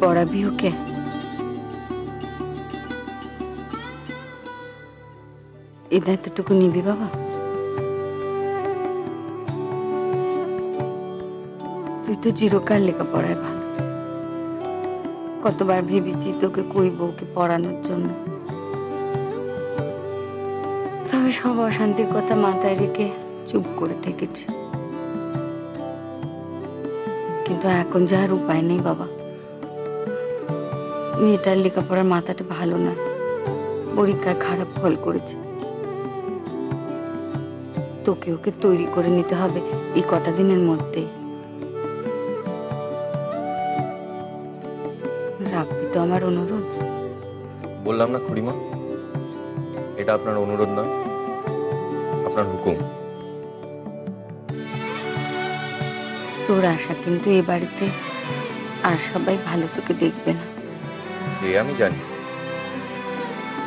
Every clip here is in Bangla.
পড়াবি ওকে? এই দায়িত্বটুকু নিবি বাবা? তুই তো চিরকাল লেখাপড়ায় ভালো। কতবার ভেবেছি তোকে কইব ওকে পড়ানোর জন্য, তবে সব অশান্তির কথা মাথায় রেখে চুপ করে থেকেছি। কিন্তু এখন যে আর উপায় নেই বাবা। মেয়েটার লেখাপড়ার মাথাটা ভালো না, পরীক্ষায় খারাপ ফল করেছে। তোকে ওকে তৈরি করে নিতে হবে এই কটা দিনের মধ্যে। রাখবি তো আমার অনুরোধ? বললাম না খুড়িমা, এটা আপনার অনুরোধ নয়, আপনার হুকুম। তোর আশা কিন্তু এ বাড়িতে আর সবাই ভালো চোখে দেখবে না। সে আমি জানি।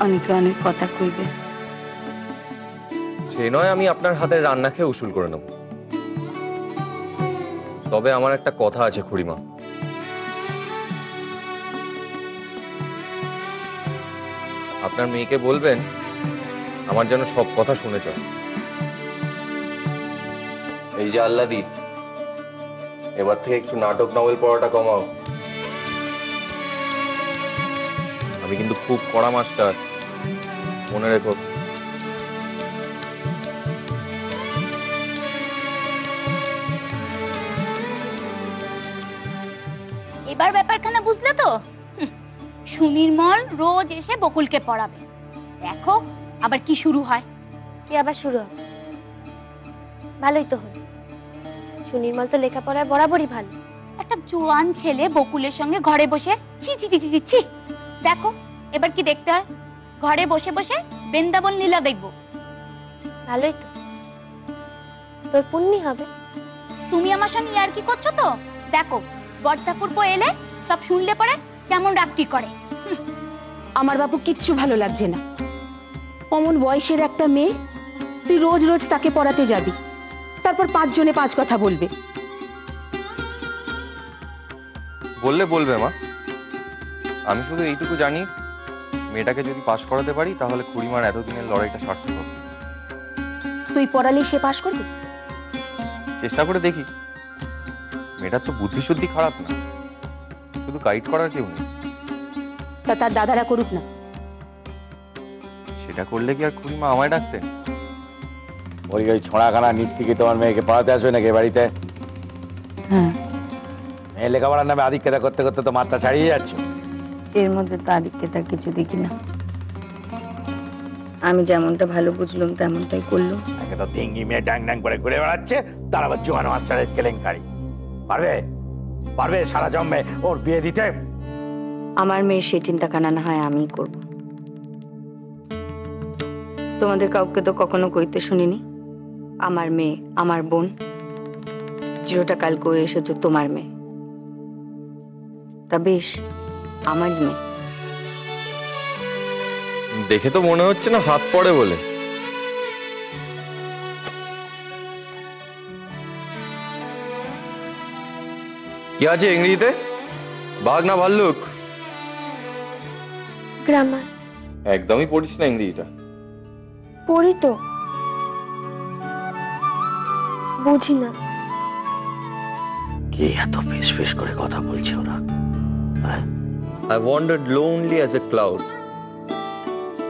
অনেকে অনেক কথা কইবে। সে নয় আমি আপনার হাতের রান্না খেয়ে উসুল করে নেব। তবে আমার একটা কথা আছে খুড়িমা, আপনার মেয়েকে বলবেন আমার যেন সব কথা শুনে চল। এই যে আল্লাদি, এবার থেকে একটু নাটক নভেল পড়াটা কমাও। আমি কিন্তু খুব কড়া মাস্টার, মনে রেখো। এবার ব্যাপারখানা বুঝলে তো? সুনির্মল রোজ এসে বকুলকে পড়াবে। দেখো আবার কি শুরু হয়। কি আবার শুরু হবে? ভালোই তো হলো। সুনির্মল তো লেখাপড়ায় বরাবরই ভালো। একটা জোয়ান ছেলে বকুলের সঙ্গে ঘরে বসে ছি ছি ছি ছি ছি। দেখো এবার কি দেখতে হয়, ঘরে বসে বসে বৃন্দাবন লীলা দেখবো। ভালোই তো, তোর পুণ্যি হবে। তুমি আমার সঙ্গে আর কি করছো তো? দেখো বড়ঠাকুরপো এলে সব শুনলে পরে কেমন রাগটি করে। আমার বাবু কিচ্ছু ভালো লাগছে না। অমন বয়সের একটা মেয়ে, তুই রোজ রোজ তাকে পড়াতে যাবি, তারপর 5 জনে 5 কথা বলবে। বললে বলবে মা, আমি শুধু এইটুকু জানি, মেয়েটাকে যদি পাশ করাতে পারি তাহলে খুড়িমার এতদিনের লড়াইটা সার্থক হবে। তুই পড়ালে সে পাশ করবে? চেষ্টা করে দেখি। মেয়েটার তো বুদ্ধি শুদ্ধি খারাপ না, শুধু গাইড করার কেউ নেই। তা তার দাদারা করুক না। সেটা করলে কি আর খুড়িমা আমায় ডাকতেন? ওই ছোঁড়াখানা নীতি কি তোমার মেয়েকে পড়াতে আসবে নাকি বাড়িতে? হ্যাঁ, মেয়ে লেখাপড়ার নামে আধিক্যতা করতে করতে তো মাত্রা ছাড়িয়ে যাচ্ছে। এর মধ্যে তো আদিক্যতার কিছু দেখি না। আমি যেমনটা ভালো বুঝলাম তেমনটাই করলাম। একে তো ডিঙ্গি মেয়ে ড্যাং ড্যাং করে ঘুরে বেড়াচ্ছে, তার আবার জোয়ান মাস্টারের কেলেঙ্কারি। পারবে পারবে সারা জন্মে ওর বিয়ে দিতে? আমার মেয়ের সেই চিন্তা কানা না হয় আমিই করব। তোমাদের কাউকে তো কখনো কইতে শুনিনি আমার মেয়ে, আমার বোন। চিরটা কাল কয়ে এসেছো তোমার মেয়ে। তা বেশ, আমারই মেয়ে। দেখে তো মনে হচ্ছে না হাত পড়ে বলে। কি আছে ইংরেজিতে? বাঘ না ভাল্লুক? গ্রামার। একদমই পড়িস না ইংরেজিটা। পড়ি তো, বুঝি না। কি এত ফিস ফিস করে কথা বলছে ওরা? I wandered lonely as a cloud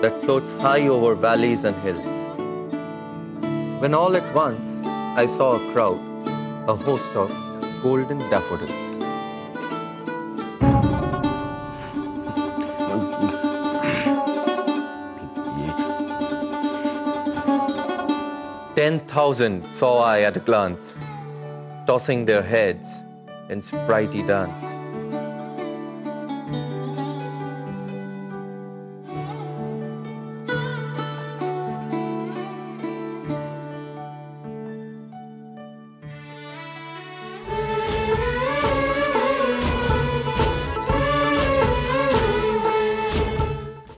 that floats high over valleys and hills. When all at once I saw a crowd, a host of golden daffodils. "10,000 saw I at a glance, tossing their heads in sprightly dance.